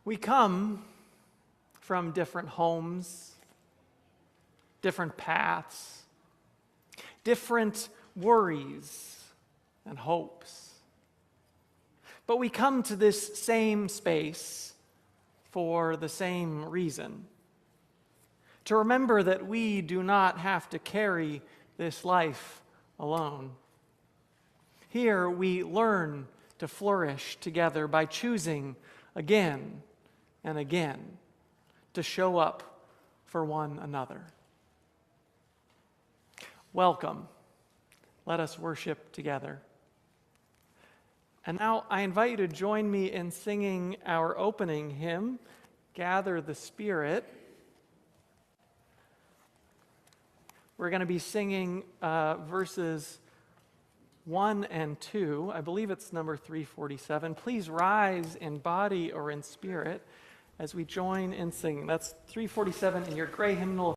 We come from different homes, different paths, different worries and hopes. But we come to this same space for the same reason: to remember that we do not have to carry this life alone. Here we learn to flourish together by choosing again and again to show up for one another. Welcome. Let us worship together. And now I invite you to join me in singing our opening hymn, Gather the Spirit. We're going to be singing verses 1 and 2. I believe it's number 347. Please rise in body or in spirit as we join in singing. That's 347 in your gray hymnal.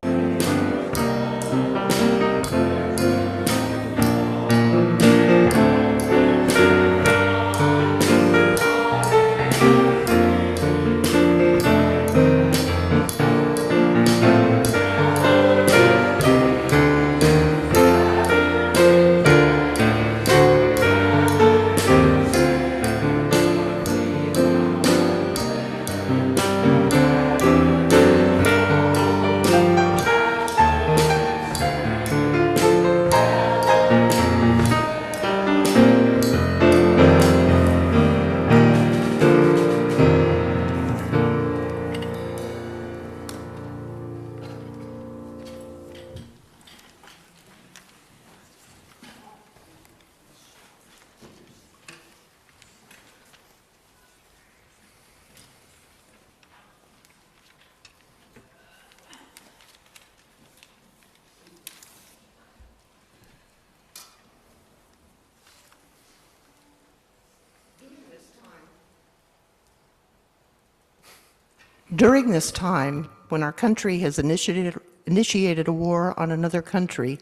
During this time, when our country has initiated a war on another country,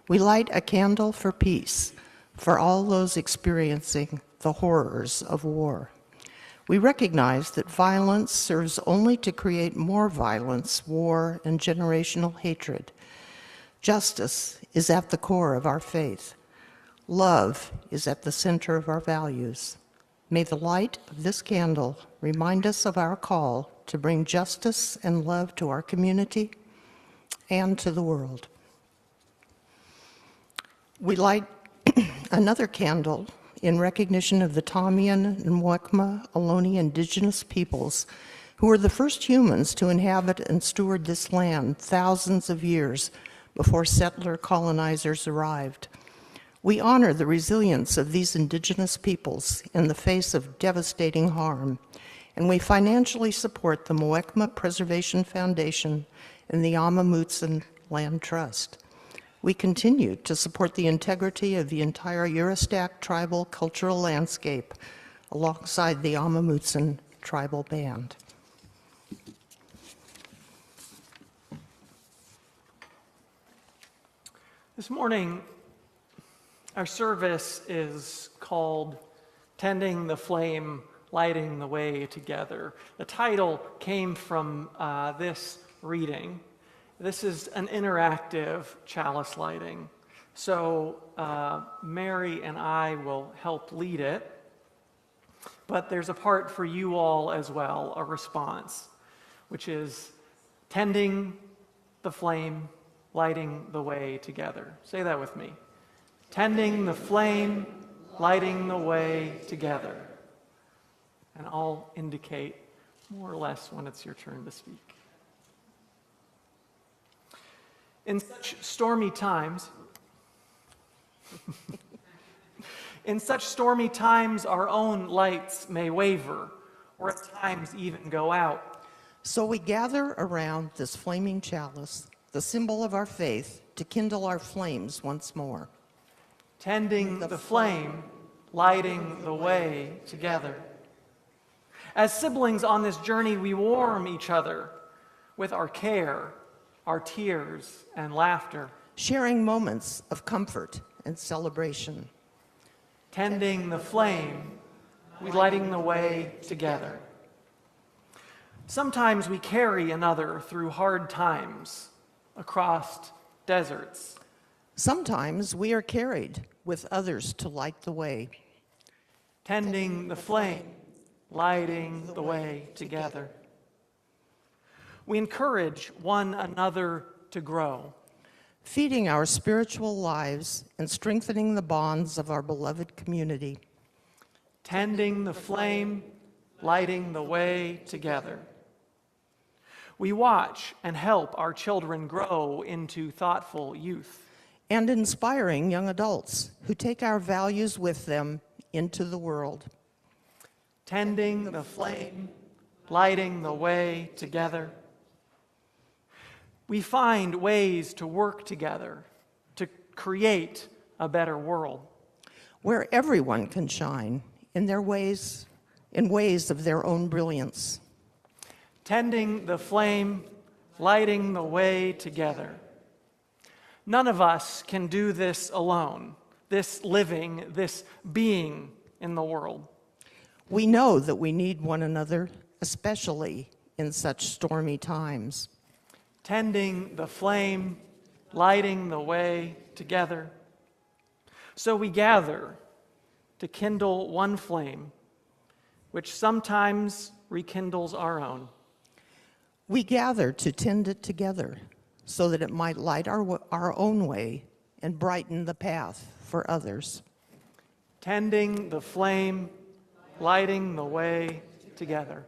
we light a candle for peace, for all those experiencing the horrors of war. We recognize that violence serves only to create more violence, war, and generational hatred. Justice is at the core of our faith. Love is at the center of our values. May the light of this candle remind us of our call to bring justice and love to our community and to the world. We light another candle in recognition of the Tamian and Muwekma Ohlone indigenous peoples who were the first humans to inhabit and steward this land thousands of years before settler colonizers arrived. We honor the resilience of these indigenous peoples in the face of devastating harm, and we financially support the Muwekma Preservation Foundation and the Ama Mutsun Land Trust. We continue to support the integrity of the entire Eurostak tribal cultural landscape alongside the Ama Mutsun tribal band. This morning, our service is called Tending the Flame, Lighting the Way Together. The title came from this reading. This is an interactive chalice lighting. So Mary and I will help lead it, but there's a part for you all as well, a response, which is tending the flame, lighting the way together. Say that with me. Tending the flame, lighting the way together. And I'll indicate more or less when it's your turn to speak. In such stormy times, our own lights may waver, or at times even go out. So we gather around this flaming chalice, the symbol of our faith, to kindle our flames once more. Tending the flame, lighting the way together. As siblings on this journey, we warm each other with our care, our tears, and laughter. Sharing moments of comfort and celebration. Tending the flame, we lighting the way together. Sometimes we carry another through hard times, across deserts. Sometimes we are carried with others to light the way. Tending the flame, lighting the way together. We encourage one another to grow. Feeding our spiritual lives and strengthening the bonds of our beloved community. Tending the flame, lighting the way together. We watch and help our children grow into thoughtful youth. And inspiring young adults who take our values with them into the world. Tending the flame, lighting the way together. We find ways to work together to create a better world. Where everyone can shine in ways of their own brilliance. Tending the flame, lighting the way together. None of us can do this alone, this living, this being in the world. We know that we need one another, especially in such stormy times. Tending the flame, lighting the way together. So we gather to kindle one flame, which sometimes rekindles our own. We gather to tend it together so that it might light our own way and brighten the path for others. Tending the flame, lighting the way together.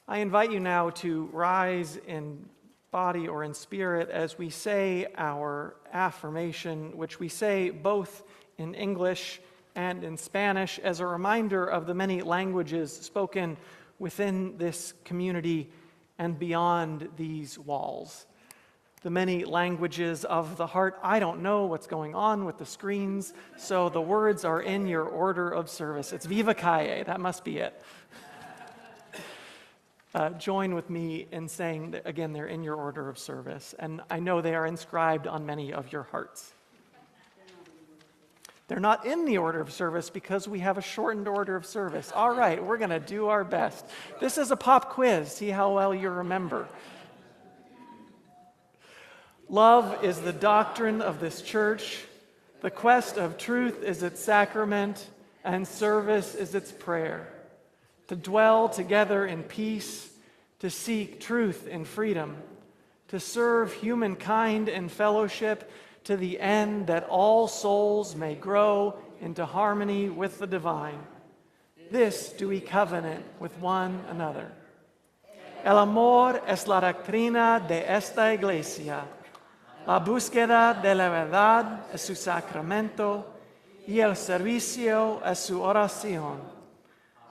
I invite you now to rise in body or in spirit as we say our affirmation, which we say both in English and in Spanish as a reminder of the many languages spoken within this community and beyond these walls. The many languages of the heart. I don't know what's going on with the screens, so the words are in your order of service. It's Viva Calle, that must be it. Join with me in saying that, again, they're in your order of service, and I know they are inscribed on many of your hearts. They're not in the order of service because we have a shortened order of service. All right, we're going to do our best. This is a pop quiz. See how well you remember. Love is the doctrine of this church. The quest of truth is its sacrament, and service is its prayer. To dwell together in peace, to seek truth in freedom, to serve humankind in fellowship, to the end that all souls may grow into harmony with the divine. This do we covenant with one another. El amor es la doctrina de esta iglesia. La búsqueda de la verdad es su sacramento y el servicio es su oración.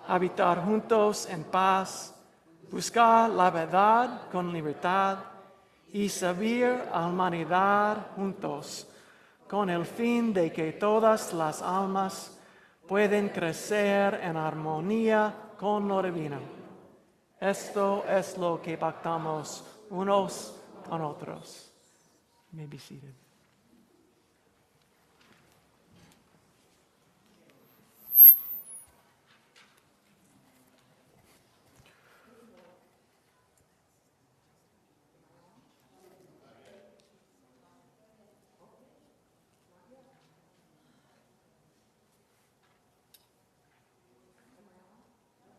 Habitar juntos en paz, buscar la verdad con libertad y servir a la humanidad juntos, con el fin de que todas las almas pueden crecer en armonía con lo divino. Esto es lo que pactamos unos con otros. You may be seated.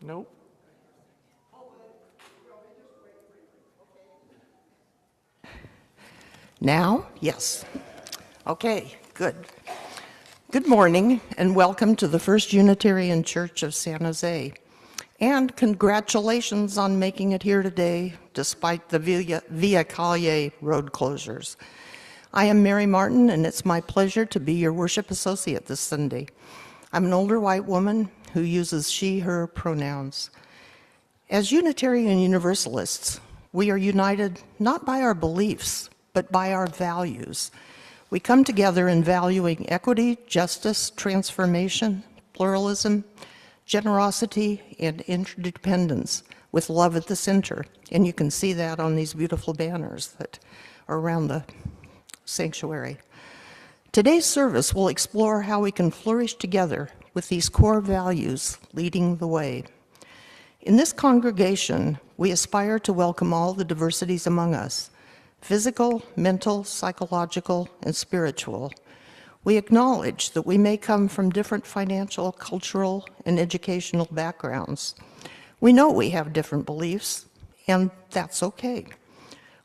Nope. Now? Yes. Okay, good. Good morning and welcome to the First Unitarian Church of San Jose. And congratulations on making it here today despite the Via Calle road closures. I am Mary Martin and it's my pleasure to be your worship associate this Sunday. I'm an older white woman who uses she, her pronouns. As Unitarian Universalists, we are united not by our beliefs, but by our values. We come together in valuing equity, justice, transformation, pluralism, generosity, and interdependence, with love at the center. And you can see that on these beautiful banners that are around the sanctuary. Today's service will explore how we can flourish together with these core values leading the way. In this congregation, we aspire to welcome all the diversities among us, physical, mental, psychological, and spiritual. We acknowledge that we may come from different financial, cultural, and educational backgrounds. We know we have different beliefs, and that's okay.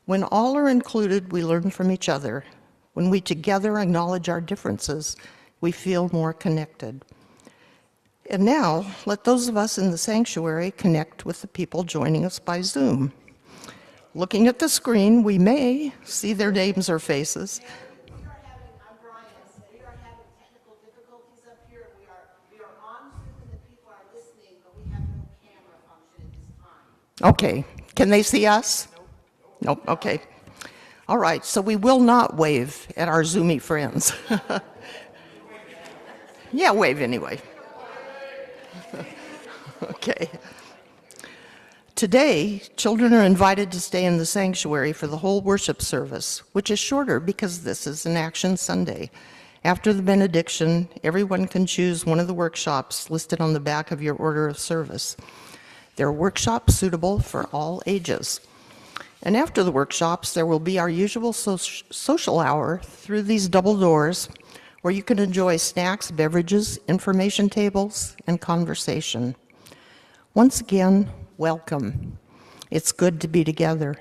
When all are included, we learn from each other. When we together acknowledge our differences, we feel more connected. And now, let those of us in the sanctuary connect with the people joining us by Zoom. Looking at the screen, we may see their names or faces. I'm Brian. We are having technical difficulties up here. We are on Zoom and the people are listening, but we have no camera function at this time. Okay, can they see us? Nope, okay. All right, so we will not wave at our Zoomy friends. Yeah, wave anyway. Okay. Today, children are invited to stay in the sanctuary for the whole worship service, which is shorter because this is an Action Sunday. After the benediction, everyone can choose one of the workshops listed on the back of your order of service. There are workshops suitable for all ages. And after the workshops, there will be our usual social hour through these double doors where you can enjoy snacks, beverages, information tables, and conversation. Once again, welcome. It's good to be together.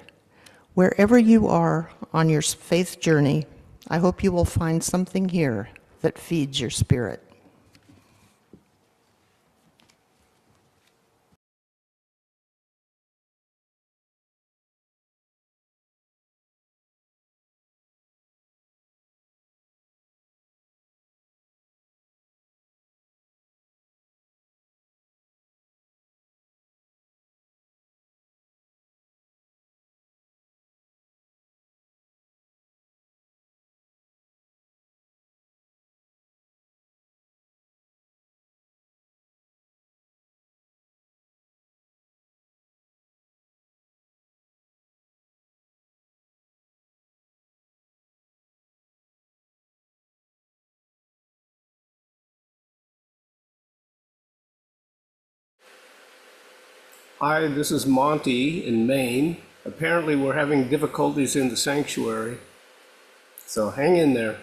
Wherever you are on your faith journey, I hope you will find something here that feeds your spirit. Hi, this is Monty in Maine. Apparently we're having difficulties in the sanctuary, so hang in there.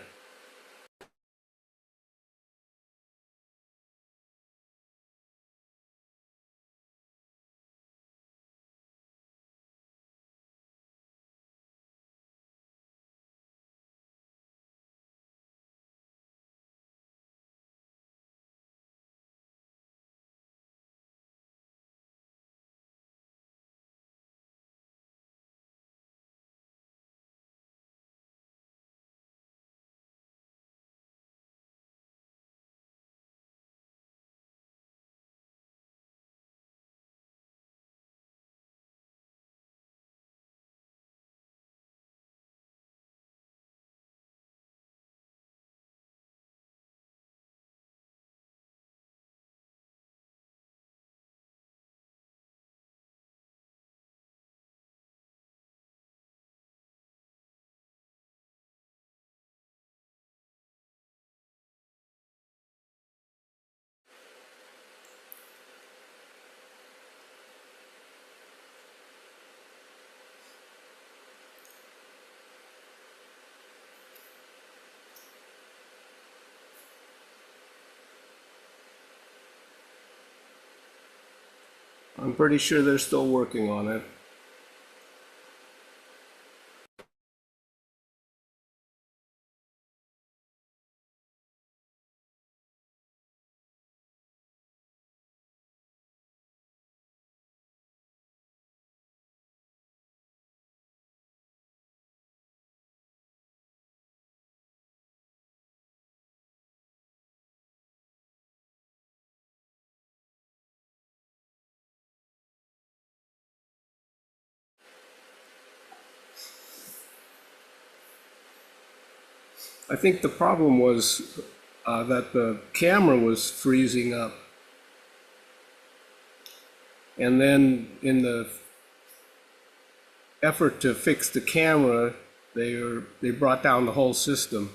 I'm pretty sure they're still working on it. I think the problem was that the camera was freezing up. And then in the effort to fix the camera, they brought down the whole system.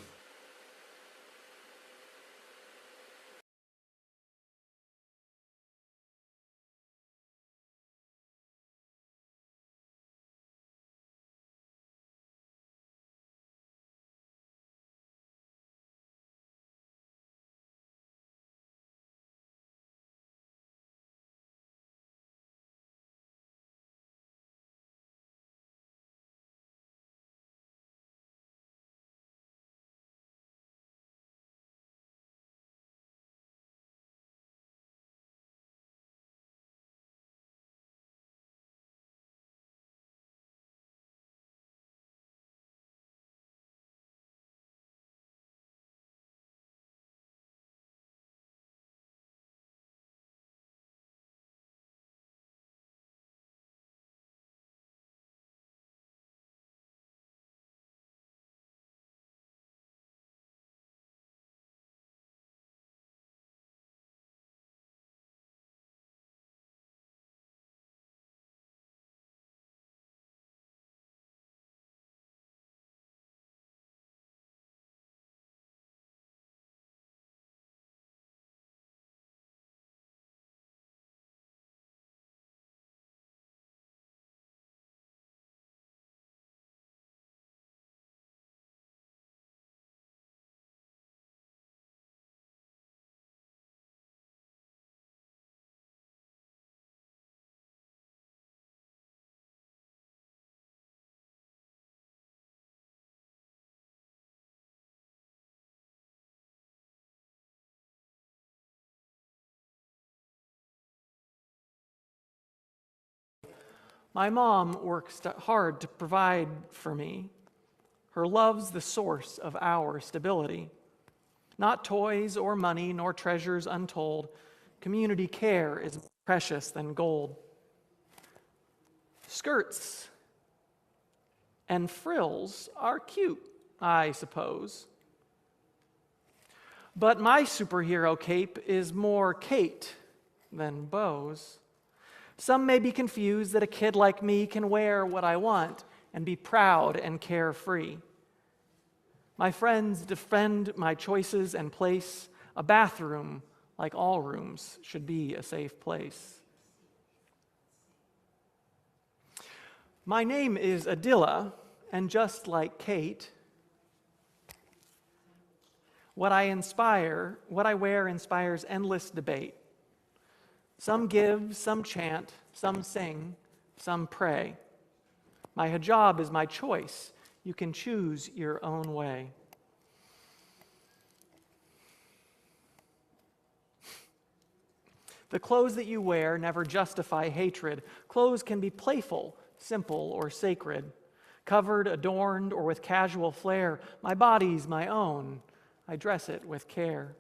My mom works hard to provide for me. Her love's the source of our stability. Not toys or money, nor treasures untold. Community care is more precious than gold. Skirts and frills are cute, I suppose. But my superhero cape is more Kate than Bose. Some may be confused that a kid like me can wear what I want and be proud and carefree. My friends defend my choices and place. A bathroom, like all rooms, should be a safe place. My name is Adila, and just like Kate, what I wear inspires endless debate. Some give, some chant, some sing, some pray. My hijab is my choice. You can choose your own way. The clothes that you wear never justify hatred. Clothes can be playful, simple, or sacred. Covered, adorned, or with casual flair. My body's my own. I dress it with care.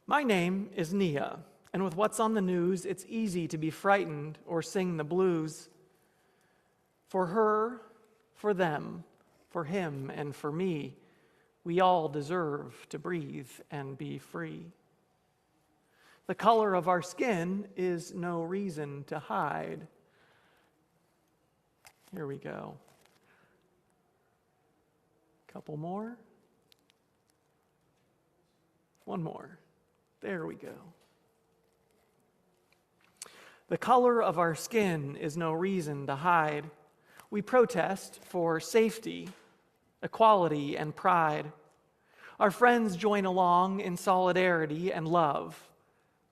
My name is Nia, and with what's on the news, it's easy to be frightened or sing the blues. For her, for them, for him, and for me, we all deserve to breathe and be free. The color of our skin is no reason to hide. Here we go. Couple more. One more. There we go. The color of our skin is no reason to hide. We protest for safety, equality, and pride. Our friends join along in solidarity and love.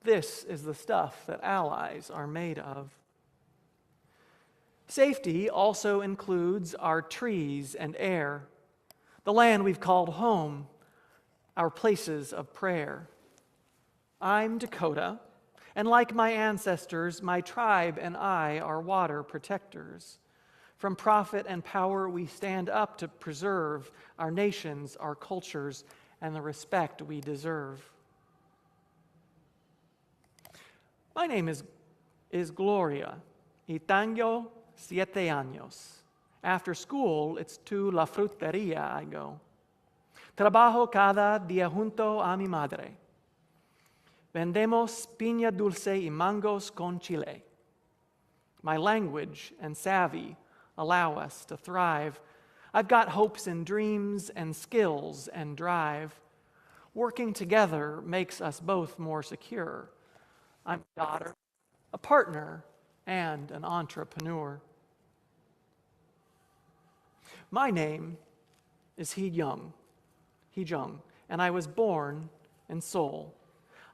This is the stuff that allies are made of. Safety also includes our trees and air, the land we've called home, our places of prayer. I'm Dakota, and like my ancestors, my tribe and I are water protectors. From profit and power, we stand up to preserve our nations, our cultures, and the respect we deserve. My name is Gloria, y tengo 7 años. After school, it's to la fruteria I go. Trabajo cada día junto a mi madre. Vendemos piña dulce y mangos con chile. My language and savvy allow us to thrive. I've got hopes and dreams and skills and drive. Working together makes us both more secure. I'm a daughter, a partner, and an entrepreneur. My name is Hee-jung, and I was born in Seoul.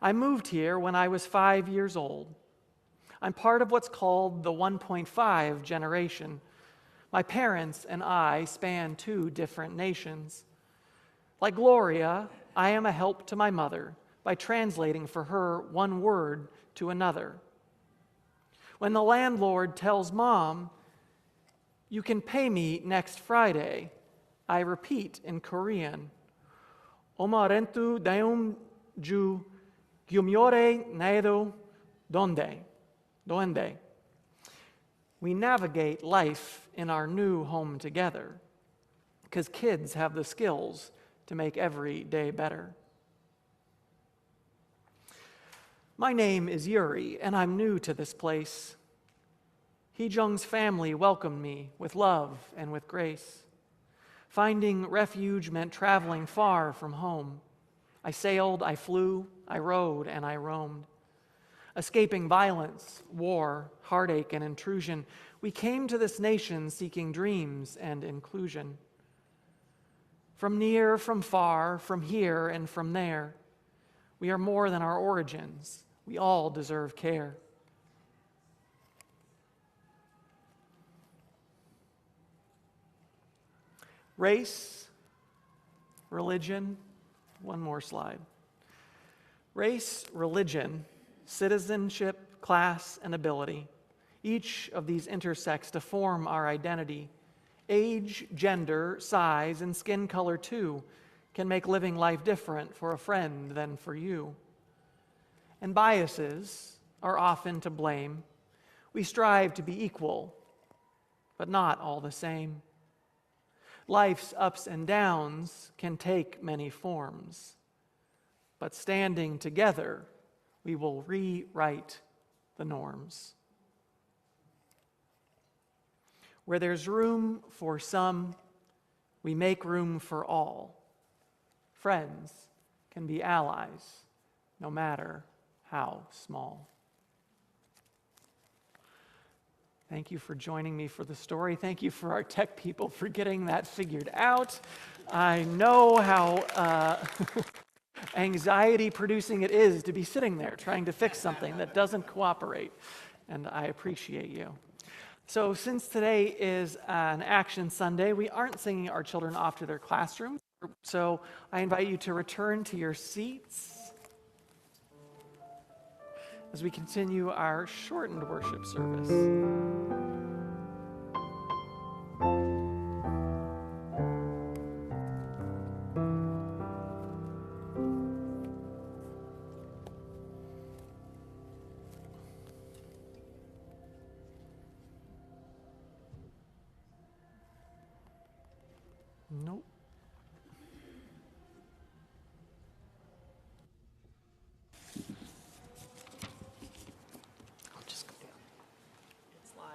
I moved here when I was 5 years old. I'm part of what's called the 1.5 generation. My parents and I span 2 different nations. Like Gloria, I am a help to my mother by translating for her one word to another. When the landlord tells Mom, "You can pay me next Friday," I repeat in Korean, "Oma rentu daeum ju gyumyore naedo doende." We navigate life in our new home together because kids have the skills to make every day better. My name is Yuri, and I'm new to this place. Hee-jung's family welcomed me with love and with grace. Finding refuge meant traveling far from home. I sailed, I flew, I rode, and I roamed. Escaping violence, war, heartache, and intrusion, we came to this nation seeking dreams and inclusion. From near, from far, from here, and from there, we are more than our origins. We all deserve care. Race, religion, one more slide. Race, religion, citizenship, class, and ability. Each of these intersects to form our identity. Age, gender, size, and skin color, too, can make living life different for a friend than for you. And biases are often to blame. We strive to be equal, but not all the same. Life's ups and downs can take many forms, but standing together, we will rewrite the norms. Where there's room for some, we make room for all. Friends can be allies, no matter how small. Thank you for joining me for the story. Thank you for our tech people for getting that figured out. I know how anxiety-producing it is to be sitting there trying to fix something that doesn't cooperate, and I appreciate you. So since today is an Action Sunday, we aren't singing our children off to their classrooms. So I invite you to return to your seats as we continue our shortened worship service. Nope. I'll just go down. It's live.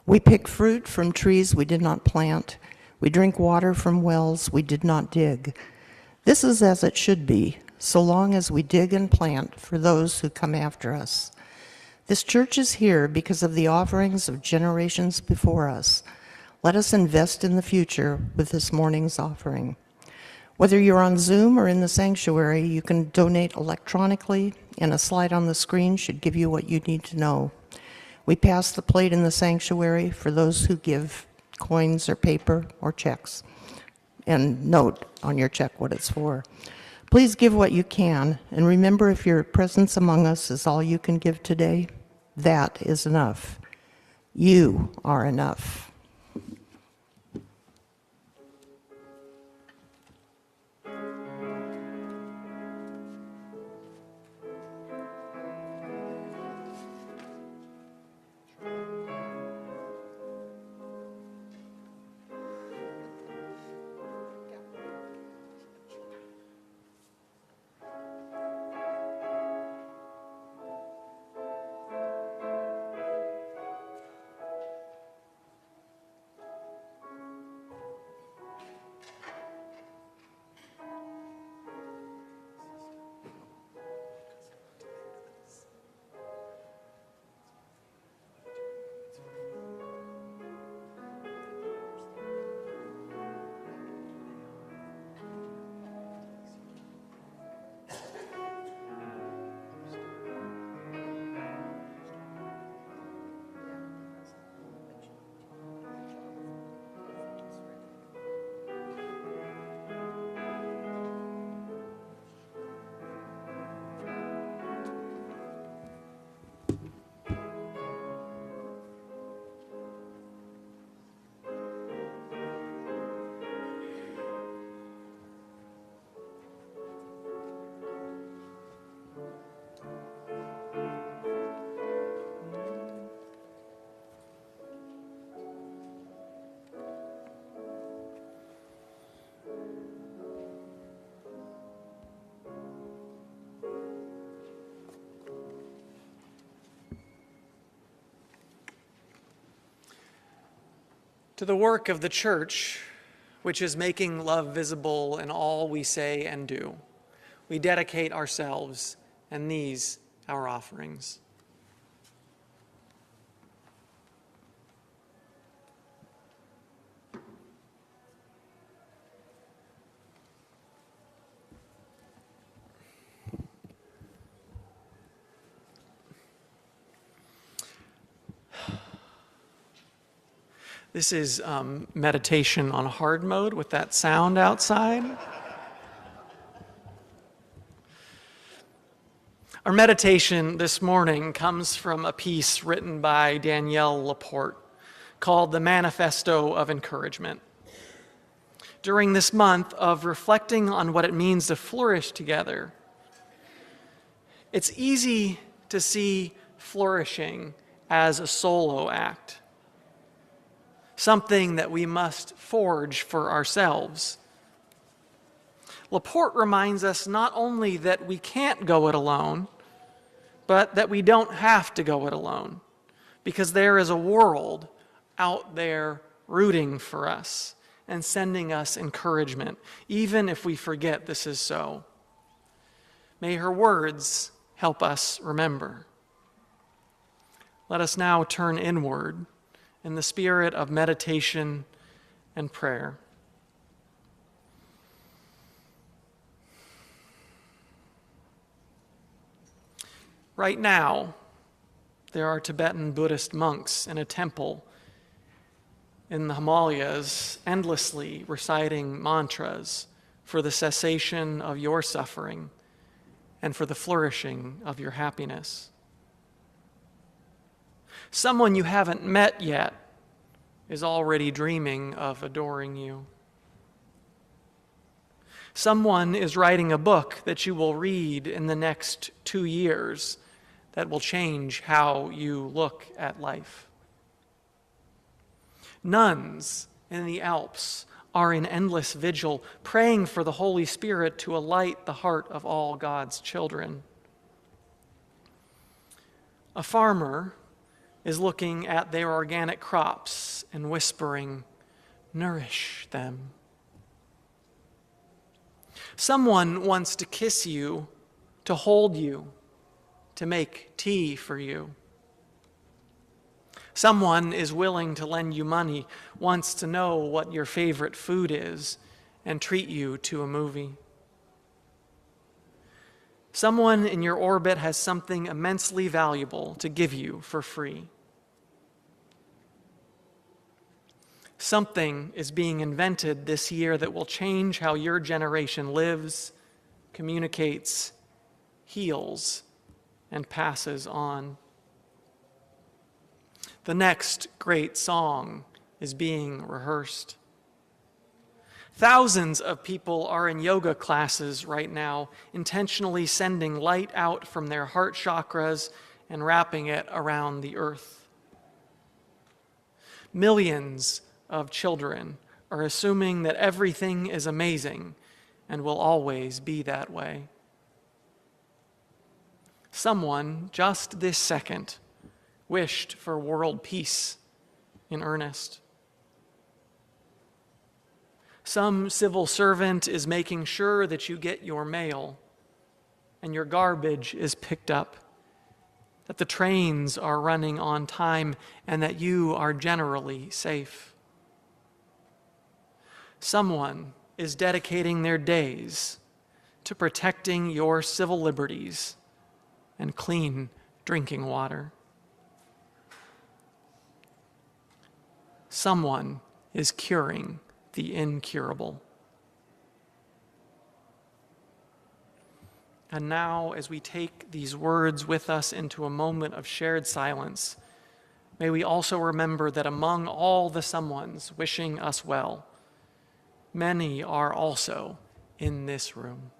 We pick fruit from trees we did not plant. We drink water from wells we did not dig. This is as it should be, so long as we dig and plant for those who come after us. This church is here because of the offerings of generations before us. Let us invest in the future with this morning's offering. Whether you're on Zoom or in the sanctuary, you can donate electronically, and a slide on the screen should give you what you need to know. We pass the plate in the sanctuary for those who give coins or paper or checks, and note on your check what it's for. Please give what you can, and remember, if your presence among us is all you can give today, that is enough. You are enough. To the work of the church, which is making love visible in all we say and do, we dedicate ourselves and these our offerings. This is meditation on hard mode with that sound outside. Our meditation this morning comes from a piece written by Danielle Laporte called The Manifesto of Encouragement. During this month of reflecting on what it means to flourish together, it's easy to see flourishing as a solo act, something that we must forge for ourselves. Laporte reminds us not only that we can't go it alone, but that we don't have to go it alone, because there is a world out there rooting for us and sending us encouragement, even if we forget this is so. May her words help us remember. Let us now turn inward in the spirit of meditation and prayer. Right now, there are Tibetan Buddhist monks in a temple in the Himalayas endlessly reciting mantras for the cessation of your suffering and for the flourishing of your happiness. Someone you haven't met yet is already dreaming of adoring you. Someone is writing a book that you will read in the next 2 years that will change how you look at life. Nuns in the Alps are in endless vigil, praying for the Holy Spirit to alight the heart of all God's children. A farmer is looking at their organic crops and whispering, "Nourish them." Someone wants to kiss you, to hold you, to make tea for you. Someone is willing to lend you money, wants to know what your favorite food is, and treat you to a movie. Someone in your orbit has something immensely valuable to give you for free. Something is being invented this year that will change how your generation lives, communicates, heals, and passes on. The next great song is being rehearsed. Thousands of people are in yoga classes right now, intentionally sending light out from their heart chakras and wrapping it around the earth. Millions of children are assuming that everything is amazing and will always be that way. Someone, just this second, wished for world peace in earnest. Some civil servant is making sure that you get your mail and your garbage is picked up, that the trains are running on time, and that you are generally safe. Someone is dedicating their days to protecting your civil liberties and clean drinking water. Someone is curing the incurable. And now, as we take these words with us into a moment of shared silence, may we also remember that among all the someones wishing us well, many are also in this room.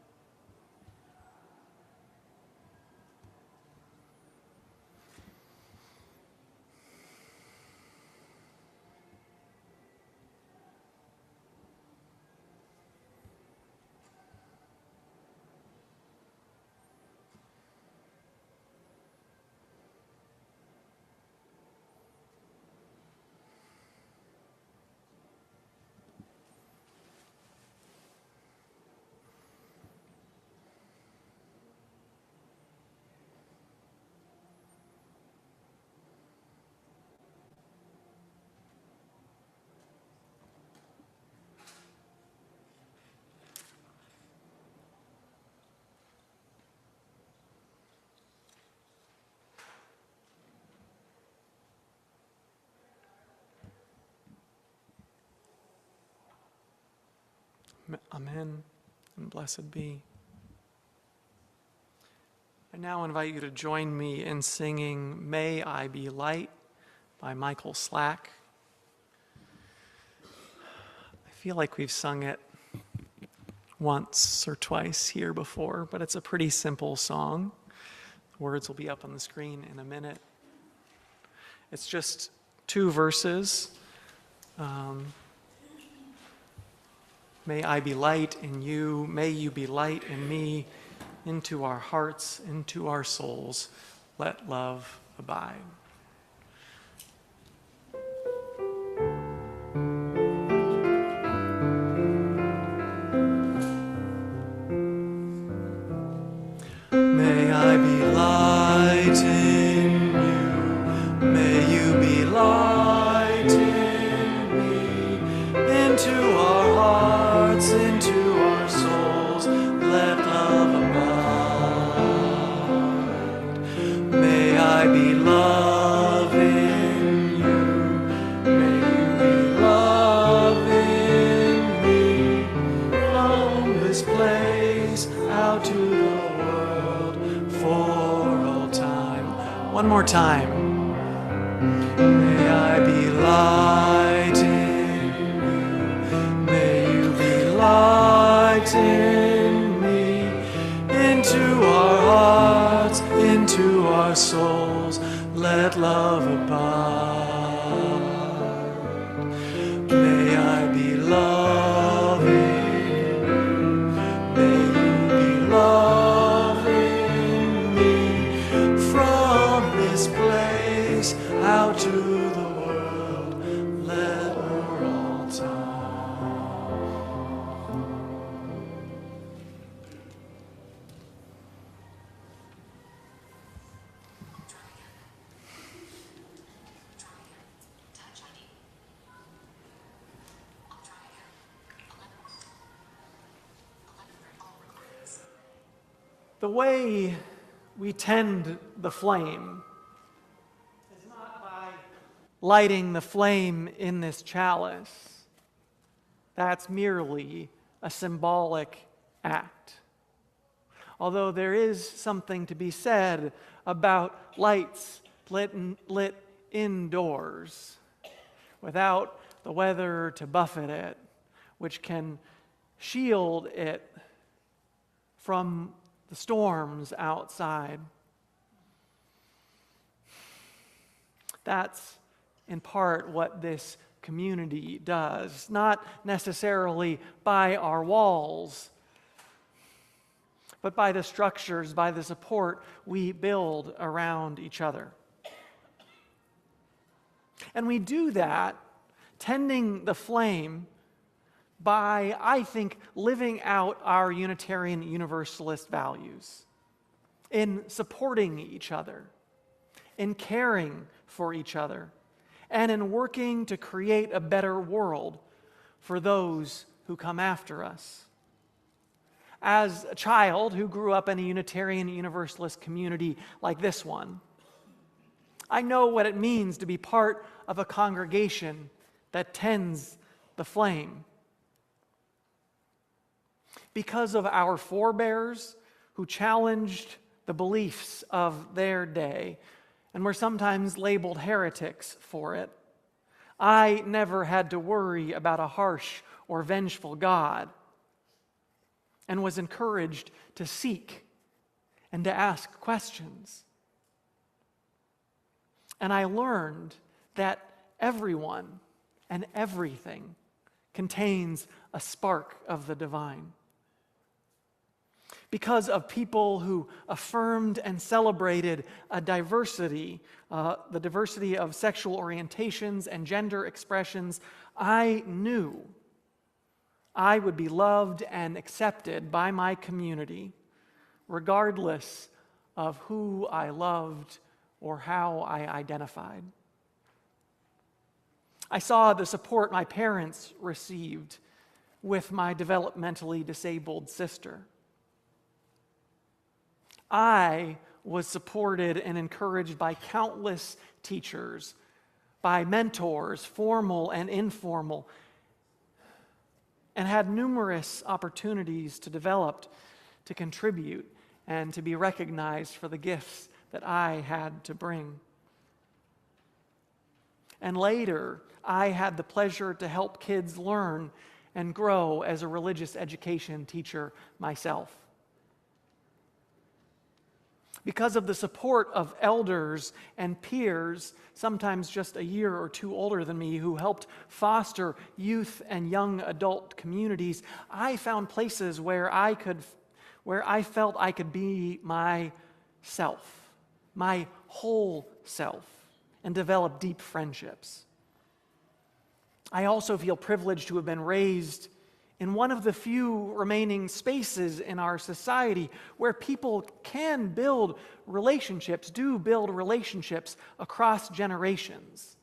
Amen, and blessed be. I now invite you to join me in singing May I Be Light by Michael Slack. I feel like we've sung it once or twice here before, but it's a pretty simple song. The words will be up on the screen in a minute. It's just 2 verses. May I be light in you, may you be light in me, into our hearts, into our souls, let love abide. May I be light in you, may you be light in me, into our hearts, into our souls, let love abide. May I be love in you, may you be love in me, from this place out to the world for all time. One more time. May I be light in you, may you be light in me, into our hearts, into our souls, let love abide. May I be love in you, may you be love in me, from this place out to the world, let for all time. The way we tend the flame is not by lighting the flame in this chalice. That's merely a symbolic act. Although there is something to be said about lights lit indoors without the weather to buffet it, which can shield it from the storms outside. That's in part what this community does, not necessarily by our walls, but by the structures, by the support we build around each other. And we do that, tending the flame, by, I think, living out our Unitarian Universalist values, in supporting each other, in caring for each other, and in working to create a better world for those who come after us. As a child who grew up in a Unitarian Universalist community like this one, I know what it means to be part of a congregation that tends the flame. Because of our forebears who challenged the beliefs of their day and were sometimes labeled heretics for it, I never had to worry about a harsh or vengeful God and was encouraged to seek and to ask questions. And I learned that everyone and everything contains a spark of the divine. Because of people who affirmed and celebrated a diversity, the diversity of sexual orientations and gender expressions, I knew I would be loved and accepted by my community, regardless of who I loved or how I identified. I saw the support my parents received with my developmentally disabled sister. I was supported and encouraged by countless teachers, by mentors, formal and informal, and had numerous opportunities to develop, to contribute, and to be recognized for the gifts that I had to bring. And later, I had the pleasure to help kids learn and grow as a religious education teacher myself. Because of the support of elders and peers, sometimes just a year or two older than me, who helped foster youth and young adult communities, I found places where I felt I could be myself, my whole self, and develop deep friendships. I also feel privileged to have been raised in one of the few remaining spaces in our society where people can build relationships, do build relationships across generations,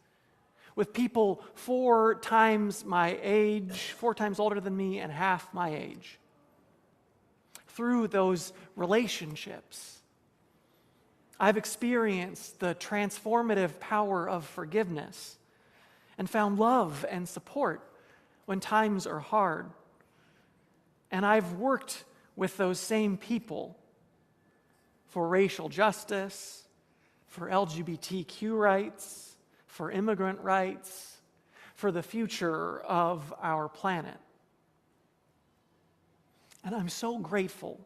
with people 4 times my age, 4 times older than me, and half my age. Through those relationships, I've experienced the transformative power of forgiveness and found love and support when times are hard. And I've worked with those same people for racial justice, for LGBTQ rights, for immigrant rights, for the future of our planet. And I'm so grateful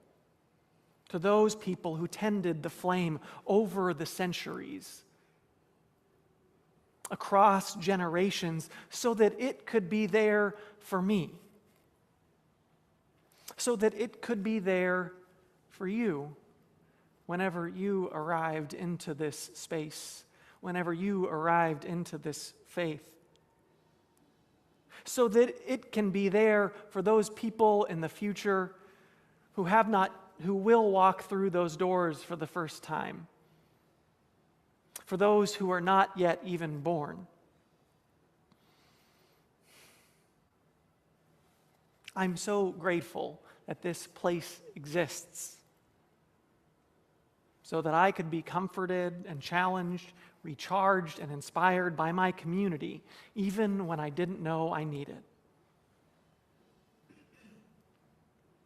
to those people who tended the flame over the centuries, across generations, so that it could be there for me, so that it could be there for you whenever you arrived into this space, whenever you arrived into this faith, so that it can be there for those people in the future who will walk through those doors for the first time, for those who are not yet even born. I'm so grateful that this place exists, so that I could be comforted and challenged, recharged and inspired by my community, even when I didn't know I needed.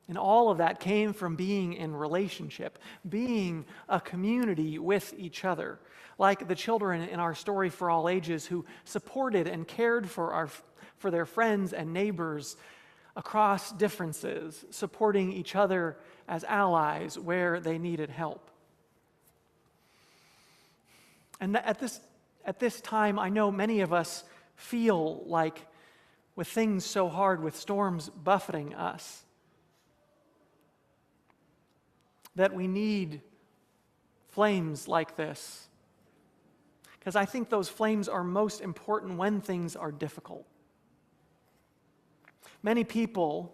And all of that came from being in relationship, being a community with each other, like the children in our story for all ages who supported and cared for their friends and neighbors across differences, supporting each other as allies where they needed help. And at this time, I know many of us feel like, with things so hard, with storms buffeting us, that we need flames like this. Because I think those flames are most important when things are difficult. Many people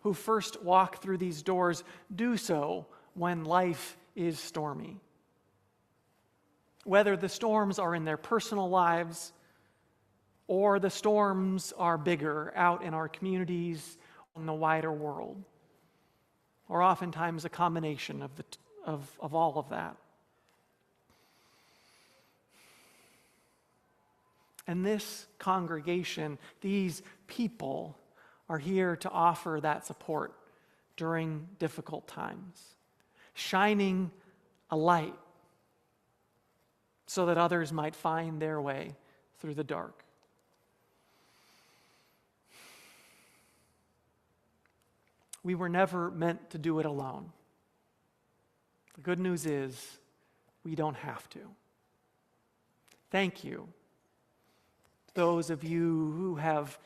who first walk through these doors do so when life is stormy. Whether the storms are in their personal lives or the storms are bigger out in our communities, in the wider world, or oftentimes a combination of all of that. And this congregation, these people, are here to offer that support during difficult times, shining a light so that others might find their way through the dark. We were never meant to do it alone. The good news is we don't have to. Thank you, those of you who have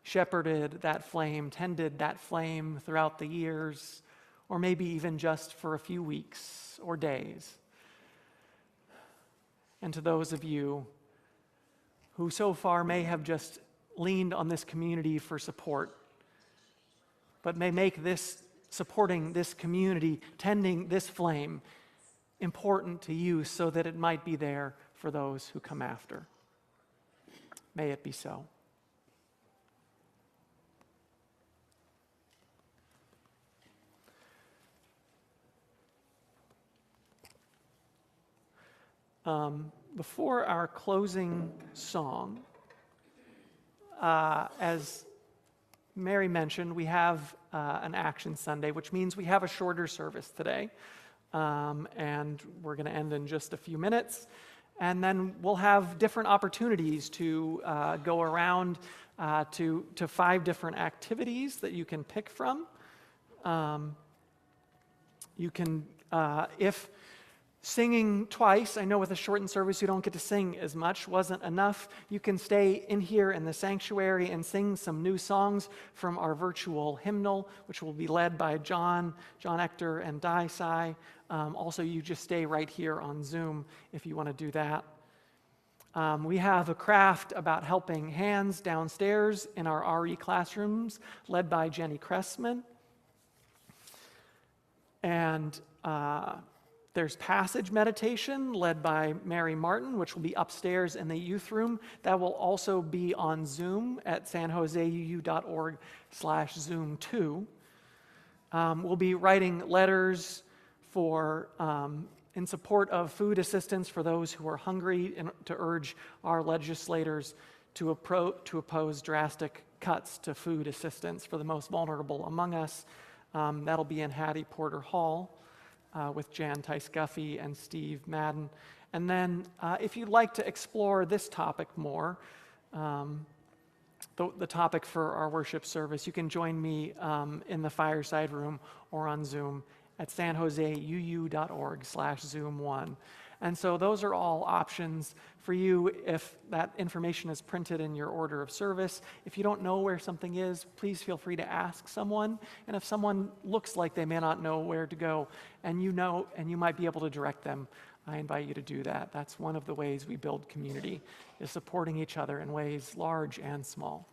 shepherded that flame, tended that flame throughout the years, or maybe even just for a few weeks or days. And to those of you who so far may have just leaned on this community for support, but may make this supporting this community, tending this flame, important to you so that it might be there for those who come after. May it be so. Before our closing song, as Mary mentioned, we have an Action Sunday, which means we have a shorter service today. And we're going to end in just a few minutes. And then we'll have different opportunities to go around to 5 different activities that you can pick from. You can, if singing twice, I know with a shortened service you don't get to sing as much, wasn't enough, you can stay in here in the sanctuary and sing some new songs from our virtual hymnal, which will be led by John Ector and Dai Sai. Also, you just stay right here on Zoom if you want to do that. We have a craft about helping hands downstairs in our RE classrooms, led by Jenny Cressman. And there's passage meditation led by Mary Martin, which will be upstairs in the youth room. That will also be on Zoom at sanjoseuu.org/Zoom2. We'll be writing letters in support of food assistance for those who are hungry, and to urge our legislators to oppose drastic cuts to food assistance for the most vulnerable among us. That'll be in Hattie Porter Hall with Jan Tice-Guffey and Steve Madden. And then if you'd like to explore this topic more, the topic for our worship service, you can join me in the fireside room or on Zoom at sanjoseuu.org/Zoom1. And so those are all options for you if that information is printed in your order of service. If you don't know where something is, please feel free to ask someone. And if someone looks like they may not know where to go, and you might be able to direct them, I invite you to do that. That's one of the ways we build community, is supporting each other in ways large and small.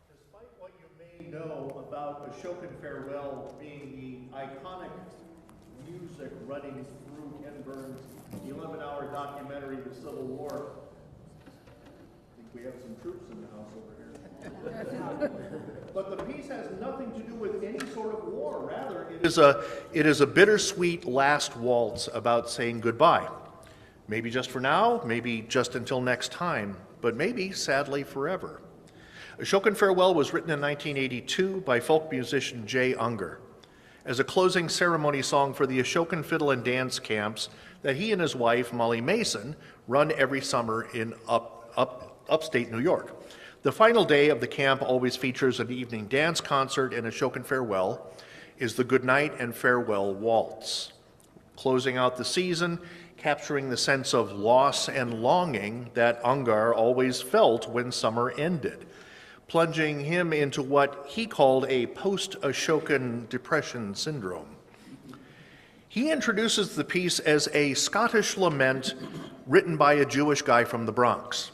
Despite what you may know about Ashokan Farewell being the iconic music running through Ken Burns' 11-hour documentary, The Civil War, I think we have some troops in the house over here. But the piece has nothing to do with any sort of war. Rather, it is a bittersweet last waltz about saying goodbye. Maybe just for now, maybe just until next time, but maybe, sadly, forever. Ashokan Farewell was written in 1982 by folk musician Jay Unger as a closing ceremony song for the Ashokan Fiddle and Dance camps that he and his wife, Molly Mason, run every summer in upstate New York. The final day of the camp always features an evening dance concert, and Ashokan Farewell is the Goodnight and Farewell Waltz, closing out the season, capturing the sense of loss and longing that Ungar always felt when summer ended, plunging him into what he called a post-Ashokan depression syndrome. He introduces the piece as a Scottish lament written by a Jewish guy from the Bronx.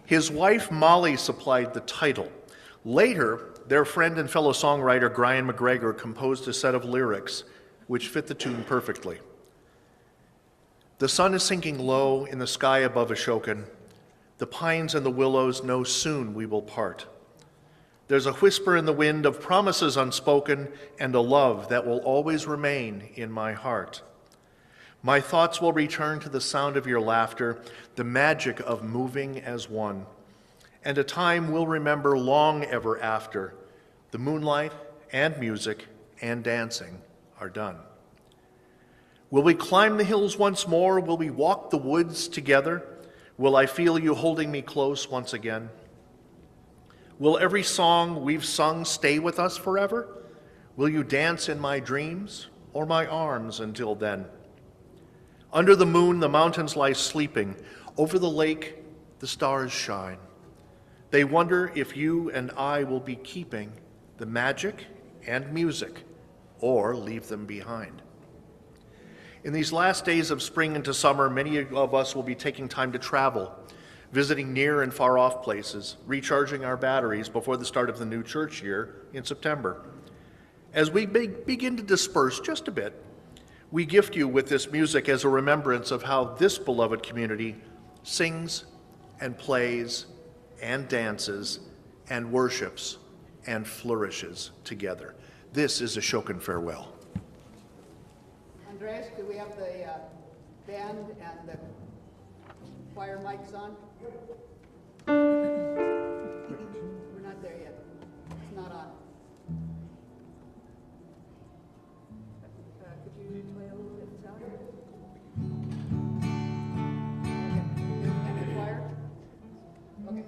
His wife, Molly, supplied the title. Later, their friend and fellow songwriter, Brian McGregor, composed a set of lyrics which fit the tune perfectly. The sun is sinking low in the sky above Ashokan. The pines and the willows know soon we will part. There's a whisper in the wind of promises unspoken and a love that will always remain in my heart. My thoughts will return to the sound of your laughter, the magic of moving as one, and a time we'll remember long ever after. The moonlight and music and dancing are done. Will we climb the hills once more? Will we walk the woods together? Will I feel you holding me close once again? Will every song we've sung stay with us forever? Will you dance in my dreams or my arms until then? Under the moon, the mountains lie sleeping. Over the lake, the stars shine. They wonder if you and I will be keeping the magic and music or leave them behind. In these last days of spring into summer, many of us will be taking time to travel, visiting near and far off places, recharging our batteries before the start of the new church year in September. As we begin to disperse just a bit, we gift you with this music as a remembrance of how this beloved community sings and plays and dances and worships and flourishes together. This is Ashokan Farewell. Andres, do we have the band and the choir mics on? We're not there yet. It's not on. Could you play a little bit of sound? Okay. And the choir? Okay.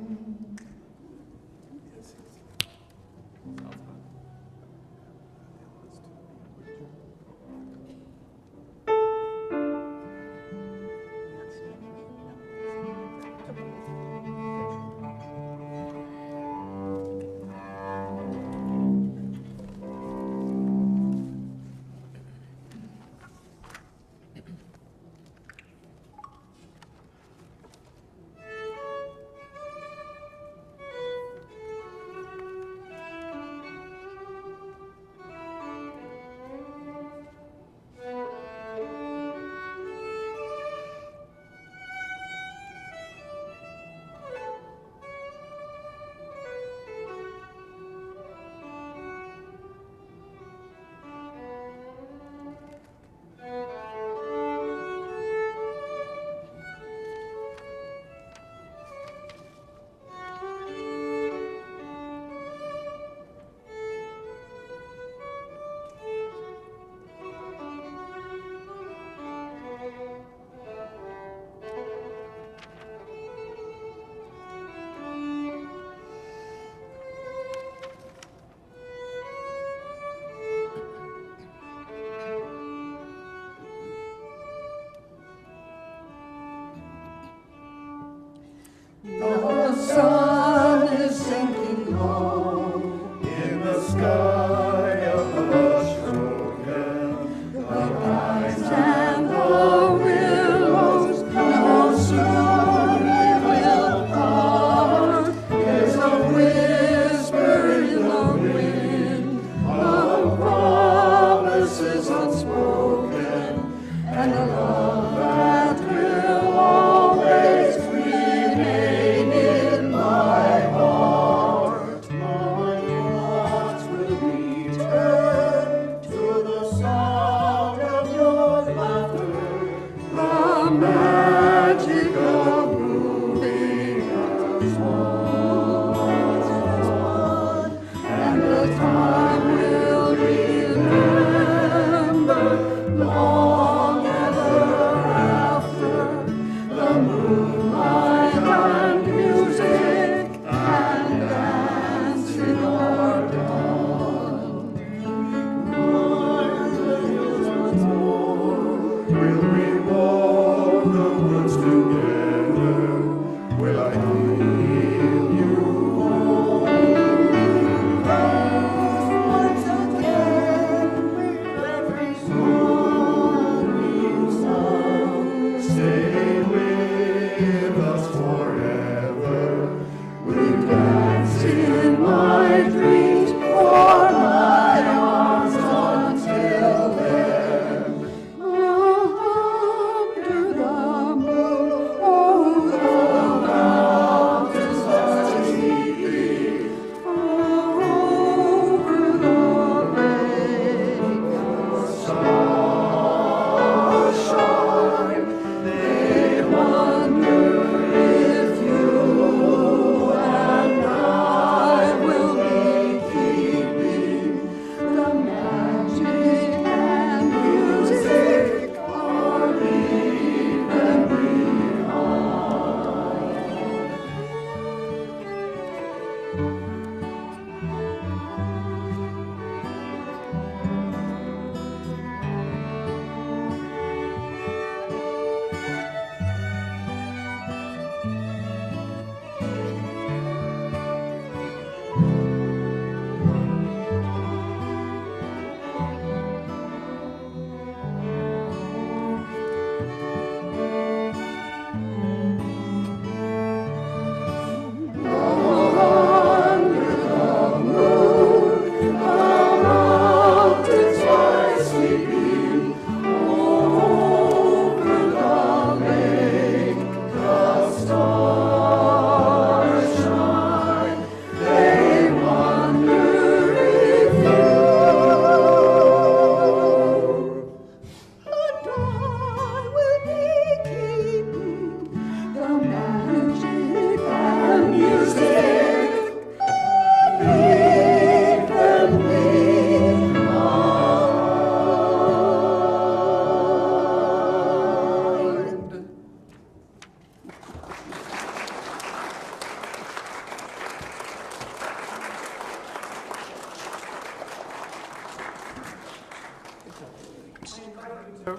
The sun is sinking low in the sky of Australia. The pines and the willows know soon we will part. There's a whisper in the wind of promises unspoken, and a love that will always remain in my heart. My thoughts will return to the sound of your laughter, the magic of moving as one, and the time will remember long ever after. The moonlight and music and dancing are done. Climb the hills once more. Will we walk the woods together? Will I heal you once again with every song we sung? Stay with us forever. Will you dance in my dreams or my arms until then? Under the moon, oh, the mountains are sleeping. Over the lake, the stars shine. They wonder if you and I will be keeping the magic and music are leaving behind.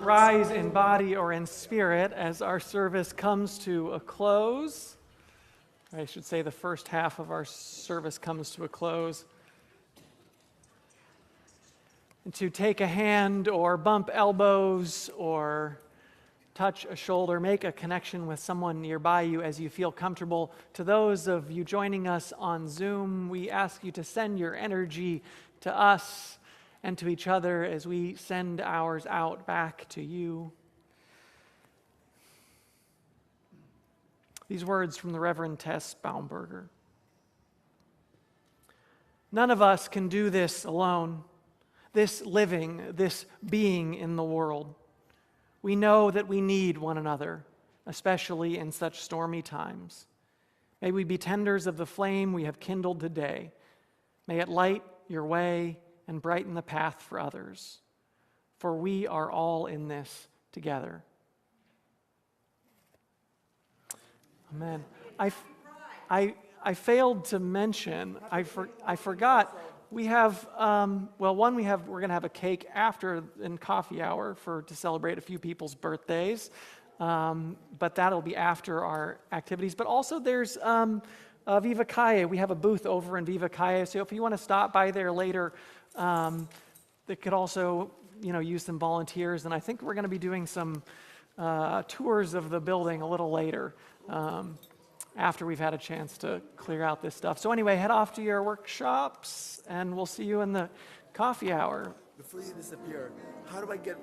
rise in body or in spirit as our service comes to a close. I should say the first half of our service comes to a close. And to take a hand or bump elbows or touch a shoulder, make a connection with someone nearby you as you feel comfortable. To those of you joining us on Zoom, we ask you to send your energy to us and to each other as we send ours out back to you. These words from the Reverend Tess Baumberger. None of us can do this alone, this living, this being in the world. We know that we need one another, especially in such stormy times. May we be tenders of the flame we have kindled today. May it light your way and brighten the path for others. For we are all in this together. Amen. I failed to mention, I forgot, we have, we're going to have a cake after in coffee hour to celebrate a few people's birthdays, but that'll be after our activities. But also there's Viva Calle. We have a booth over in Viva Calle, so if you want to stop by there later, they could also, use some volunteers, and I think we're going to be doing some tours of the building a little later. After we've had a chance to clear out this stuff. So anyway, head off to your workshops, and we'll see you in the coffee hour. Before you disappear, how do I get